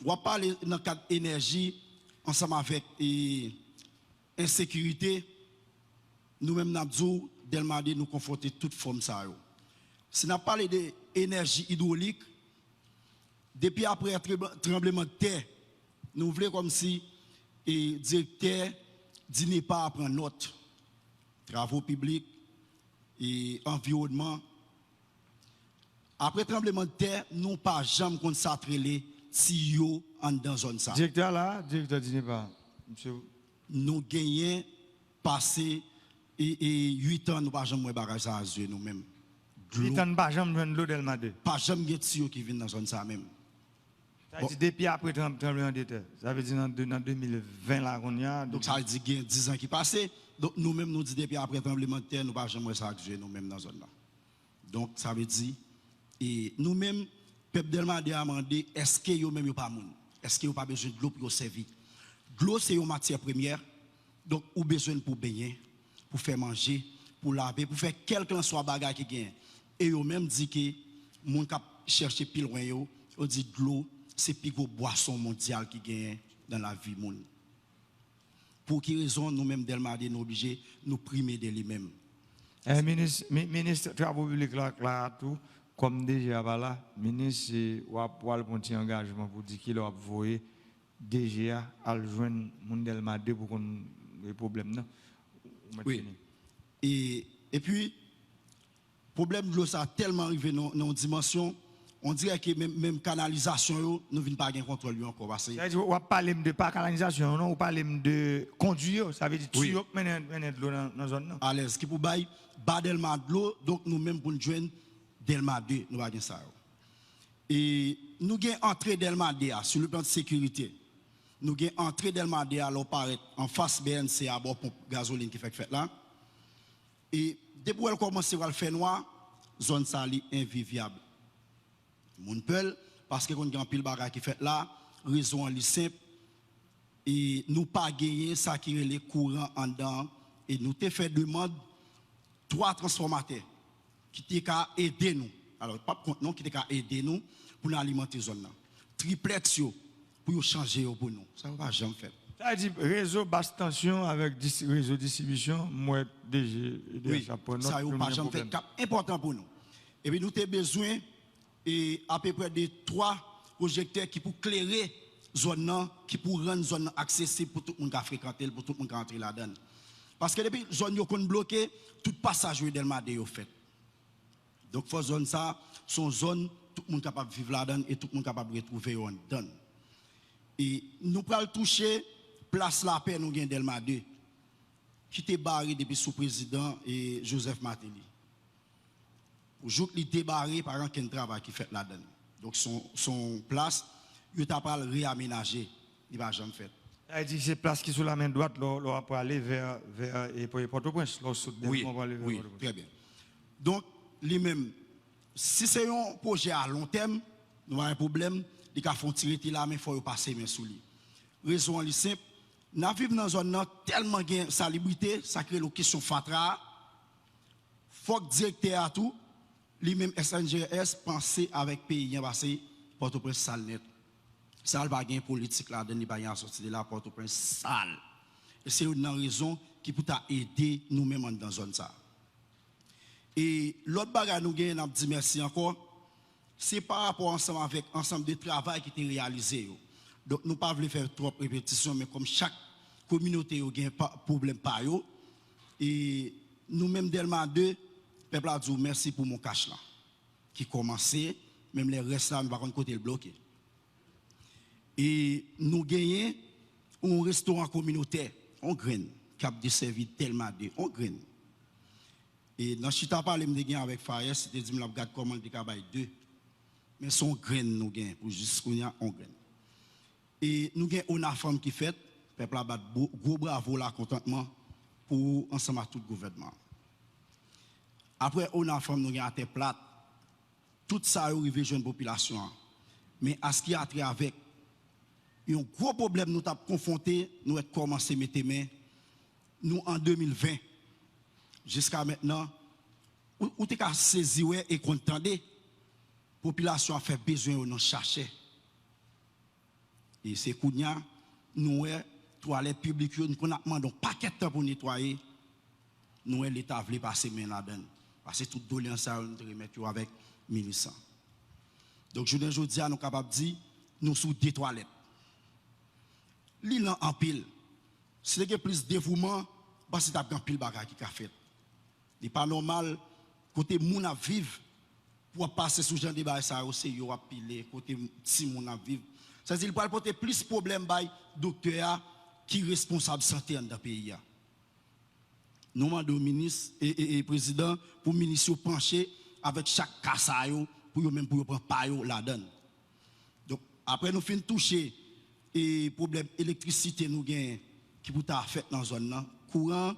on va parler dans le cadre énergie, ensemble avec insécurité. Nous-mêmes, nous avons Delma 2 nous confronter toute forme ça. Si nous parlons de énergie hydraulique, depuis après un tremblement de terre, nous voulons comme si le directeur dîne pas à prendre note. Travaux publics et environnement. Après tremblement de terre, nous pas jamais consacré les tuyaux dans la zone ça. Directeur là, directeur dîne pas. Monsieur. Nous gagnons passé et 8 ans nous pas jamais bagage ça nous-mêmes. 8 ans pas jamais joindre l'eau Delma 2. Pas jamais de tuyaux qui viennent dans la zone ça même. Ça dit depuis après tremblement de terre. Ça veut dire dans 2020 là qu'on y a. Donc ça veut dire qu'il y a 10 ans qui passent. Donc nous-mêmes nous disons depuis après tremblement de terre nous pas jamais ça nous-mêmes dans la zone là. Donc ça veut dire et nous-mêmes peuple Delma 2 a demandé est-ce que yo même yo pas moun? Est-ce que yo pas besoin de l'eau pour servir? De l'eau c'est une matière première. Donc ou besoin pour baigner, pour faire manger, pour laver, pour faire quel que soit bagage qui gagne. Et yo même dit que moun k'ap chercher plus loin yo dit de l'eau c'est plus gros boisson mondiale qui gagne dans la vie moun. Pour qui raison nous-mêmes Delma 2 nous obligés nous primer de lui-même. Ministre travaux publics là tout comme déjà là ministre va pouvoir prendre un engagement pour dire qu'il a envoyé déjà à joindre moun Delma 2 pour qu'on les problèmes non. Oui. Et puis problème de l'eau ça a tellement arrivé dans une dimension on dirait que même canalisation nous ne pas gain contrôle encore parce que on parle de pas canalisation non on parle de conduire ça veut dire tuyau mener de l'eau dans la zone non à l'aise qui pour bail bas Delma de l'eau donc nous même pour nous joindre Delma 2 nous pas gain ça et nous gain entrée Delma 2 sur le plan de sécurité nous gain entrée Delma 2 alors paraît en face BNC à bord pompe gasoline qui fait là et depuis elle commence à faire noir zone ça li invivable moun peul parce que qu'on a pile bagage qui fait là raison li simple et nous pas gagner ça qui les courants en dedans et nous te fait demande 3 transformateurs qui te ka aider nous alors pas compte non qui te ka aider nous pour nous alimenter zone là triplex yo pour changer pour nous ça va jamais faire ça dit réseau basse tension avec réseau distribution moi déjà oui, ça va pas jamais faire important pour nous et puis nous avons besoin et à peu près de 3 projecteurs qui pour clairer zone qui pour rendre zone accessible pour tout le monde qui fréquenter pour tout le monde qui entrer là-dedans parce que depuis zone yo kon bloqué tout passage Delma 2 yo fait donc faut zone ça son zone tout le monde capable vivre là-dedans et tout le monde capable retrouver là-dedans et nous pral toucher place la paix nous gain Delma 2 qui était barré depuis sous président et Joseph Martelly jour qu'il était barré par un travail qui fait là-dedans. Donc son place, il t'a pas réaménager, il va jamais faire. Elle dit c'est place qui sur la main droite, là pour aller vers Port-au-Prince, là sud oui, très bien. Donc lui-même, si c'est un projet à long terme, nous avons un problème, il faut tirer là, mais il faut passer mais sous lui. Raison est simple, nous vivons dans une zone tellement de salubrité, ça crée une question fatra. Faut que directeur à tout Lui-même, SNGS, pensait avec pays, passé, Port-au-Prince sale net. Ça va gagner politique là, il va y avoir sorti de là, Port-au-Prince sale. Et c'est une raison qui peut aider nous-mêmes dans la zone ça. Et l'autre bagage nous gagnons, nous dit merci encore, c'est par rapport ensemble avec ensemble de travail qui était réalisé. Donc nous ne pouvons pas faire trop de répétitions, mais comme chaque communauté a un problème par eux, et nous-mêmes Delma 2, peuple a dit merci pour mon cash là, qui commençait, même les restes là, nous ne pouvons pas côté bloqué. Et nous gagnons un restaurant communautaire, on graine, qui a desservi tellement de, on graine. Et dans Chita parle me gagne avec Fares, c'était dit me la regarde comment le travail deux. Mais son graine nous gagne pour jusqu'on y a on graine. Et nous gagne on a femme qui fait, peuple a bat gros bravo là contentement pour ensemble à tout le gouvernement. Après on a femme nous gagne à terre plate. Tout ça arrivé jeune population. Mais à ce qui a trait avec un gros problème nous avons confronté, nous avons commencé à mettre main nous en 2020. Jusqu'à maintenant, où tu as saisi et contendé, la population a fait besoin de nous chercher. Et c'est Kounia, nous, toilettes publiques, nous avons demandé un paquet de temps pour nettoyer. Nous, l'État voulait passer main là-dedans. Parce que toute doléance, nous remettre avec 1100. Donc, je dis, nous sommes capables de dire, nous sommes des toilettes. L'île en pile, c'est que plus de dévouement, parce que tu as un pile bagage qui a fait. Il n'est pas normal, côté moun a vivre, pour passer sous genre de bagage, ça aussi, il y a pilé, côté si moun a vivre. C'est-à-dire qu'il peut porter plus de problèmes par docteur qui est responsable de santé dans le pays. Nous demandons au ministre et président pour le ministre pencher avec chaque cas pour même pour prendre part là-dedans. Donc, après nous finissons toucher et problème électricité nous gagne qui peut être fait dans la zone courant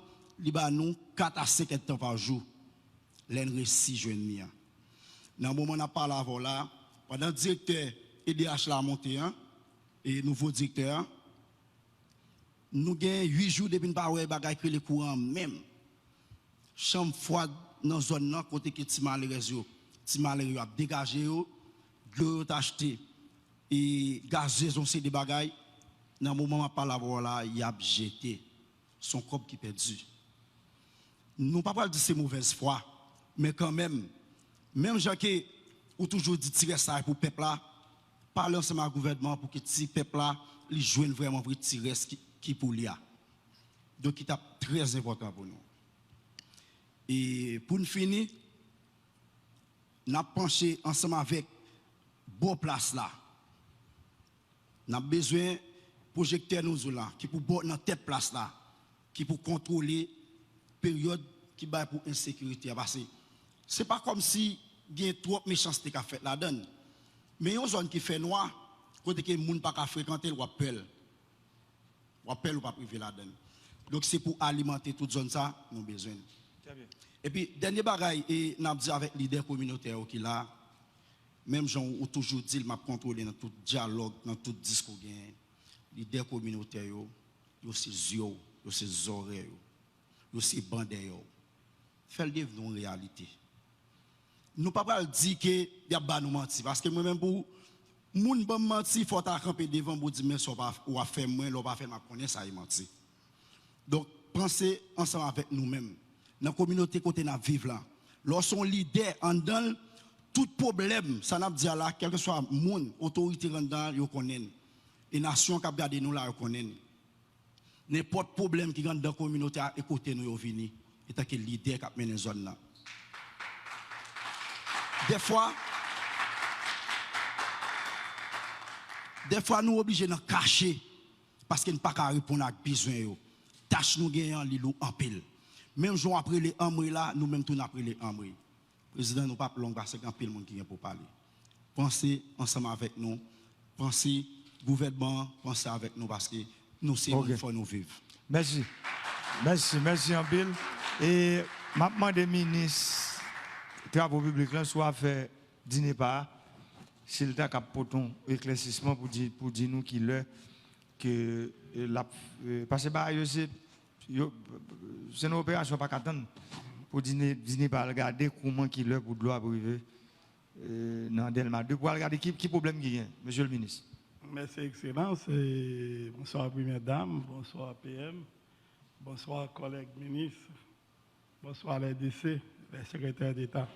nous 4 à 5 temps par jour l'en 6 jeunes dans le moment où on parle avant là pendant le directeur EDH la monté et nouveau directeur nous gagne 8 jours depuis pas ouais bagay que le courant même chambre froide dans zone là côté que ti malheureux a dégagé yo l'eau acheté et gazaison c'est des bagailles dans le moment où on parle avant là il a jeté son corps qui perdu. Nous ne pouvons pas dire que c'est mauvaise foi, mais quand même gens qui ont toujours dit tirer ça pour le peuple là, parler ensemble avec le gouvernement pour que le peuple là, il joue vraiment pour tirer ce qui pour lui. Donc, c'est très important pour nous. Et pour nous finir, nous avons penché ensemble avec bon place là. Nous avons besoin de projecteurs nous là, qui pour bon dans tête place là, qui pour contrôler période qui va pour insécurité. Ce n'est pas comme si il y a trop de méchanceté qui a fait là-dedans. Mais il y a une zone qui fait noir, côté que les gens ne peuvent pas fréquenter, ou appellent ou pas privé là-dedans. Donc c'est pour alimenter toute zone ça, nous avons besoin. Et puis, dernier bagaille, et nous avons dit avec les leaders communautaires qui là, même gens ont toujours dit, m'a contrôlé dans tout dialogue, dans tout discours, les leaders communautaires, ils sont yeux, ils sont oreilles, ils sont bandés. Faites devenir une réalité. Nous ne pouvons pas dire que y a pas nous mentir, parce que moi-même pour moun bon mentir, il faut camper devant pour dire mais ça va faire moins, l'on va faire ma connaître ça y mentir. Donc pensez ensemble avec nous-mêmes. Dans la communauté côté nous vivre là, lorsqu'on leader en dans tout problème, ça n'a pas là, quel que soit monde, autorité en dans, yo connaît. Et nation qui a gardé nous là, yo connaît. N'importe problème qui rentre dans la communauté à côté nous vini, et tant que leader qui a mené zone là. Des fois nous sommes obligés de nous cacher parce qu'il n'y a pas qu'à répondre à besoin. Tâche nous gagnons l'îlot en pile. Même jour après les amri là, nous même tout après les amri. Président, nous pas long parce qu'il y a un pile monde qui vient pour parler. Pensez ensemble avec nous. Pensez gouvernement, pensez avec nous parce que nous c'est il faut nous vivre. Merci. Merci en pile. Et maintenant des ministres travaux publics là soit fait dîner pas s'il t'a cap poton éclaircissement pour dire nous qu'il est que la parce que bah c'est une opération pas qu'attendre pour dîner pas regarder comment qui l'heure pour de l'eau arriver dans Delma 2 pour regarder qui problème qui y a, monsieur le ministre. Merci, Excellence. Et bonsoir, Première Dame. Bonsoir, PM. Bonsoir, collègues ministres. Bonsoir, les DC, les secrétaires d'État.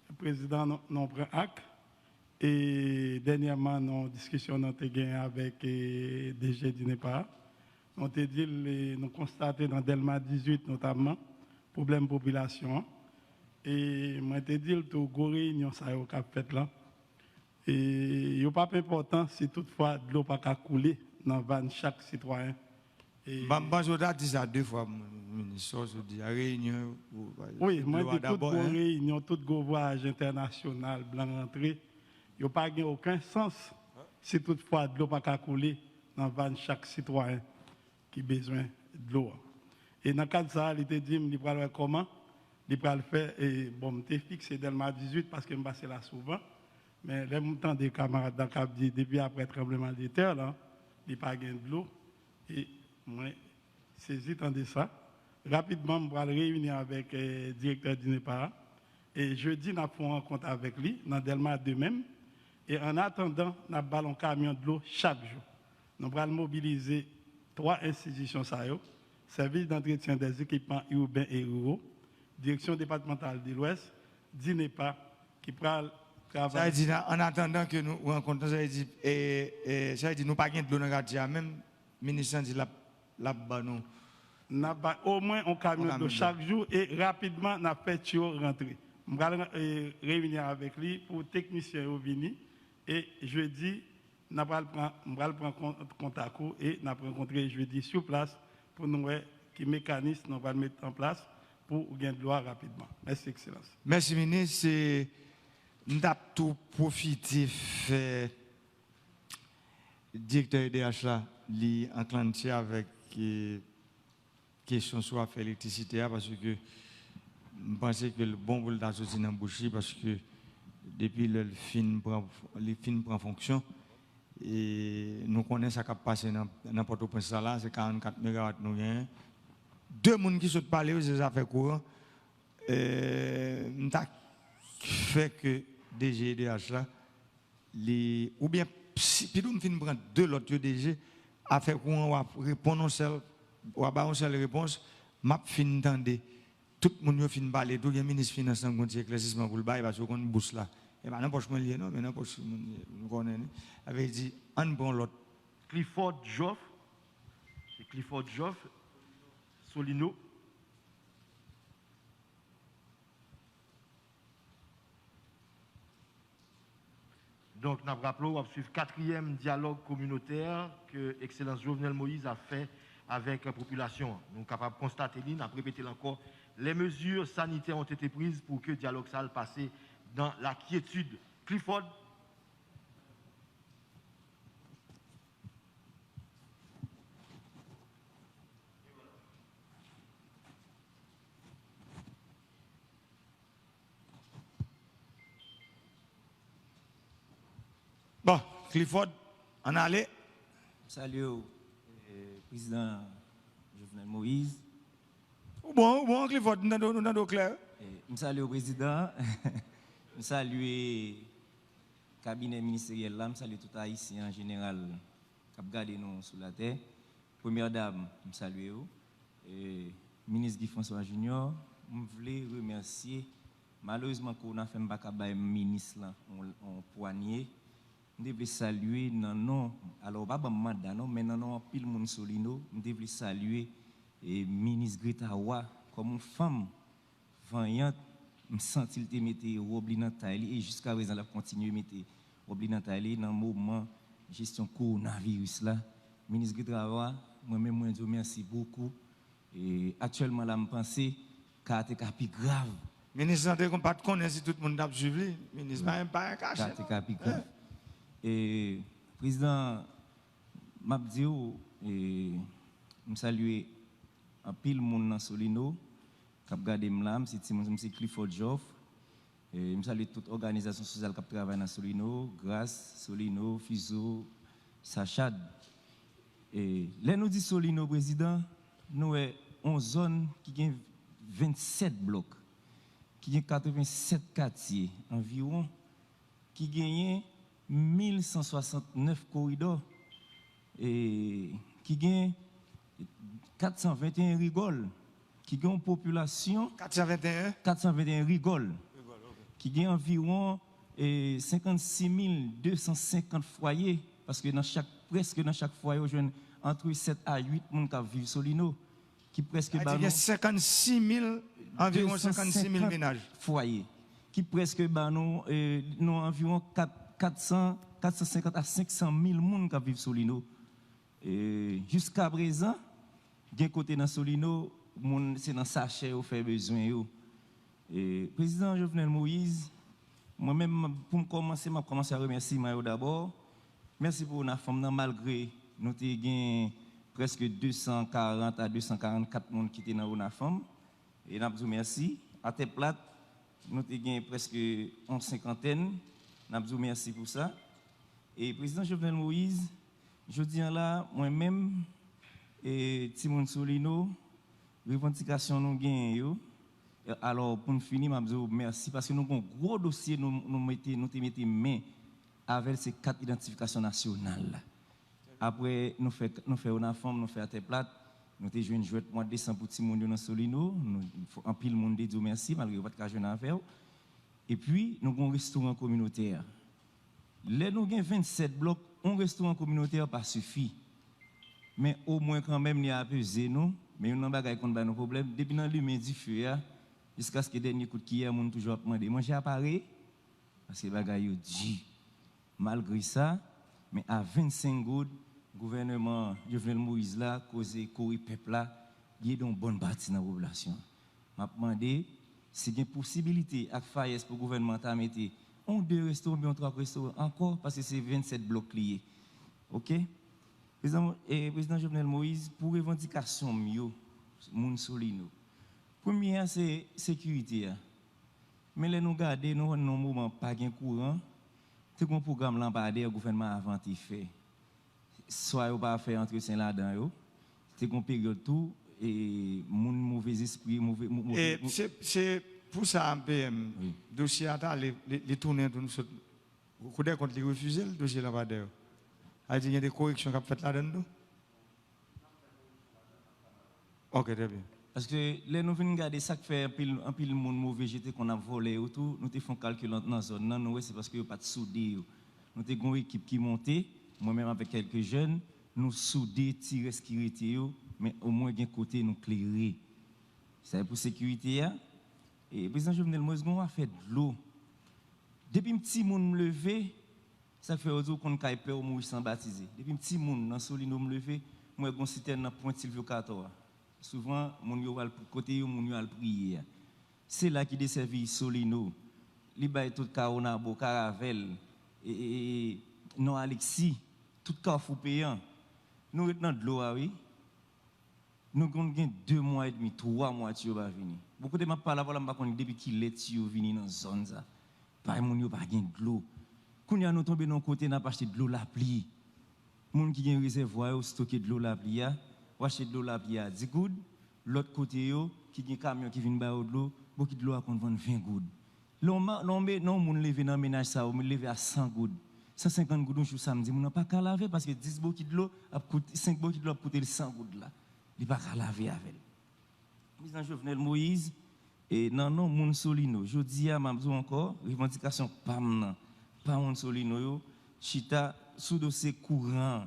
Le président nous prend acte. Et dernièrement, nous discussions avec DG du NEPA. Nous avons dit, nous constatons dans Delma 18 notamment, problème de population. Et moi, je dit, tout gros réunion, ça a fait là. Et il n'y a pas important si toutefois de l'eau pas couler dans van chaque citoyen. Je dis ça 2 fois, ministre, je dis à réunion. Oui, moi, je dis toute réunion, tout voyage international, blanc rentré, il n'y a pas aucun sens si toutefois de l'eau pas couler dans van chaque citoyen qui a besoin de l'eau. Et dans le cas de ça, il était dit, il va le comment, il va le faire, et bon, je fixé Delma 18 parce que je passe là souvent. Mais les montants des camarades dans Cap dit depuis après le tremblement de terre, là, il n'y a pas de l'eau. Et moi, saisi de ça. Rapidement, je vais réunir avec le directeur du NEPA. Et jeudi, nous avons une rencontre avec lui, dans Delma 2 même. Et en attendant, nous avons un camion de l'eau chaque jour. Nous allons mobiliser 3 institutions, service d'entretien des équipements urbains et ruraux, direction départementale de l'Ouest, DINEPA, qui prend. Ça veut dire, en attendant que nous rencontrons, ça veut dire, nous pas de l'eau dans le quartier, même le ministre dit là-bas, nous. Au moins un camion de chaque jour et rapidement, nous fait rentrer. Je vais réunir avec lui pour technicien venir et jeudi, nous allons prendre contact et nous allons rencontrer jeudi sur place pour nous voir quel mécanisme nous allons mettre en place pour gagner de l'eau rapidement. Merci, Excellence. Merci, ministre. Nous avons tout profité de directeur EDH là, lui enclenché avec question sur l'électricité parce que je pense que le bon boulot a sorti dans la bouche parce que depuis le film prend fonction et nous connaissons ce qui a passé dans Port-au-Prince là, c'est 44 MW nous gagnons. 2 personnes qui sont parlés, c'est des affaires courantes. Nous avons fait que DG EDH là, ou bien si nous finissons prendre 2 autres DG, a fait qu'on va répondre ou à une seule réponse, m'a fin entendre tout le monde fin parler, tout le ministre finance en compte éclaircissement pour le bail parce qu'on bourse là. Et ben n'importe quoi lié non, mais n'importe quoi nous connaît. Avait dit on prend l'autre. Clifford Joff, c'est Clifford Joff, Solino. Donc, nous rappelons, on va suivre le 4e dialogue communautaire que Excellence Jovenel Moïse a fait avec la population. Nous sommes capables de constater, nous avons répété encore, les mesures sanitaires ont été prises pour que le dialogue s'aille passer dans la quiétude. Clifford. Bon, Clifford, on allait. Salut, président Jovenel Moïse. Bon, Clifford, nous avons clair. Salut au président. Salut le cabinet ministériel là. Salut tout haïtien en général qui a gardé nous sur la terre. Première dame, salut. Ministre Guy François Junior, je voulais remercier. Malheureusement, qu'on a fait un ministre là, en poignée. Je voulais saluer non, alors pas mandat non, mais non pile mon solino, je voulais saluer et ministre Greta Wa comme une femme vaillante, me sentit te mettre robe dans taille et jusqu'à présent la continue mettre robe dans taille dans moment gestion coronavirus là. Ministre Greta Wa, moi-même moi je merci beaucoup et actuellement là me penser carte plus grave. Ministre santé qu'on pas connaître si tout le monde a suivi, ministre pas un caché. Carte plus grave. Et président Mabdio et me saluer un pile monde dans Solino qui a gardé m'lam c'est Clifford Joff et me saluer toute organisation sociale qui travaille dans Solino, Grâce, Solino, Fiso, Sachad. Et là nous dit Solino président, nous est en zone qui a 27 blocs. qui a 87 quartiers environ, qui gagne 1169 corridors, et qui gagne 421 rigoles, qui gagne une population 421 rigoles, qui gagne environ 56 250 foyers, parce que presque dans chaque foyer, on entre 7 à 8 personnes qui vivent sur l'île, qui presque... Il y a 56 000, environ 56 000 ménages. Foyers, qui presque nous environ 450 à 500 000 personnes qui vivent sur l'île. Jusqu'à présent, d'un côté dans Solino, c'est dans sachet où fait besoin. Président Jovenel Moïse, moi-même, pour commencer, je commence à remercier d'abord. Merci pour la femme, malgré nous avons presque 240 à 244 personnes qui étaient dans la femme. Et nous vous merci. À tes plates, nous avons presque une cinquantaine. Nous vous merci pour ça. Et président Jovenel Moïse, je dis là, moi-même, et Timon Solino, revendication nous gagnons. Alors, pour nous finir, je vous merci parce que nous avons un gros dossier, nous mettons main avec ces 4 identifications nationales. Après, nous faisons une forme, nous faisons à terre plate, nous avons joué une jouette mois de décembre pour Timon dans Solino, en pile monde dit merci, malgré votre cas jeune affaire. Et puis, nous avons un restaurant communautaire. Là, nous avons 27 blocs, un restaurant communautaire pas suffit. Mais au moins, quand même, il y a pesé nous. Mais nous avons nos problèmes. Depuis dans l'humain du feu, jusqu'à ce que le dernier coup de hier, nous toujours demandé manger à Paris. Parce que les gens dit. Malgré ça, mais à 25 gouttes, le gouvernement Jovenel Moïse là, causé courir peuple là, il y a une bonne partie dans la population. Je me demande si il y a une possibilité à faire pour le gouvernement de mettre 1 ou 2 restaurants, bien 3 restaurants encore, parce que c'est 27 blocs liés. OK? Président Jovenel Moïse, pour revendication, moun solino. Premier, c'est sécurité. Mais là, nous regardons, nous avons un moment pas de courant. C'est un programme lampadaire, le gouvernement a inventé fait. Soit il pas fait entretien là-dedans, c'est une période tout, et mon mauvais esprit, mauvais. C'est pour ça, MPM, le dossier a les tourner de nous. Vous connaissez quand les refusés, le dossier lampadaire. Il y a des corrections qui ont fait là-dedans? Ok, très bien. Parce que là, nous venons regarder ça qui fait un pile monde mauvais jeté qu'on a volé ou tout, nous te font calcul dans la zone. Non, c'est parce que pas de soudé. Nous avons une équipe qui montait, moi-même avec quelques jeunes, nous souder, tirer ce qui était, mais au moins d'un côté nous clairer. C'est pour sécurité. Et le président Jovenel Moïse a fait de l'eau. Depuis un petit monde me lever, ça fait autour qu'on a peur mourir sans baptiser. Depuis un petit monde dans Solino me lever, moi j'ai un citerne dans Pointe Silvio 14. Souvent, mon yo al côté mon yo al prier. C'est là qui desservit Solino. Li bay tout Caronabo, Caravel et non Alexis, tout Carrefour payant. Nous dans de l'eau oui. Nous avons 2 mois et demi, 3 mois tu va venir. Beaucoup de m'a parlé voilà m'a connait depuis qu'il est tu venir dans zone ça. Pas mon yo pas gain de l'eau. Quand nous tombé dans côté n'a pas acheté de l'eau la pluie. Moun qui gain réservoir stocker de l'eau la pluie. Ou acheter de l'eau là, puis il y a 10 gouttes. L'autre côté, qui a un camion qui vient de l'eau, beaucoup de l'eau à vendre 20 gouttes. Non, on lève dans le ménage, ça, on lève à 100 gouttes. 150 gouttes un jour samedi, on n'a pas qu'à laver parce que 10 bouquets de l'eau, 5 bouquets de l'eau coûter 100 gouttes là. Il n'y a pas qu'à laver avec. Président Jovenel Moïse, et non, moun Solino. Je dis à Mamzou encore, revendication pas moun Solino, chita sous dossier courant.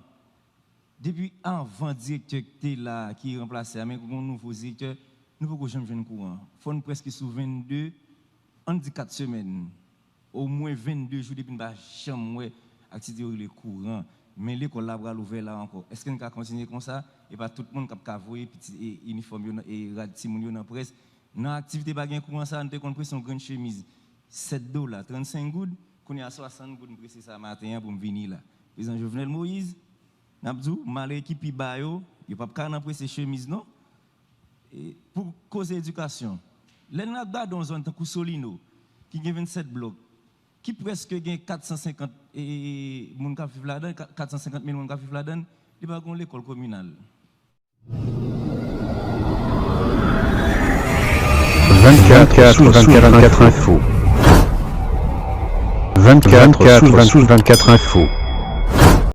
Depuis avant directeur qui est remplacé, mais un nouveau directeur, nous ne pouvons jamais jouer courant. Il faut presque sous 22, on dit 4 semaines, au moins 22 jours depuis que nous activité le courant. Mais l'école là va l'ouvrir là encore. Est-ce qu'on va continuer comme ça? Et pas tout le monde qui a vu petit uniforme et radicimoun dans la presse. Dans l'activité pas gain courant ça, nous avons pris son grande chemise $7, 35 gouttes, qu'on y a 60 gouttes pressé ça matin pour venir là. Président Jovenel Moïse. Nabdou, mal équipé bayo, il pas qu'à n'apprendre ces chemises non. Et pour cause éducation. Les nagba dans zone tant que Solino qui a 27 blocs, qui presque gagne 450 et moun ka vivre là-dedans, 450 000 moun ka vivre là-dedans, il pas gon l'école communale. 24 sous 24 infos. 24 sous 24 infos.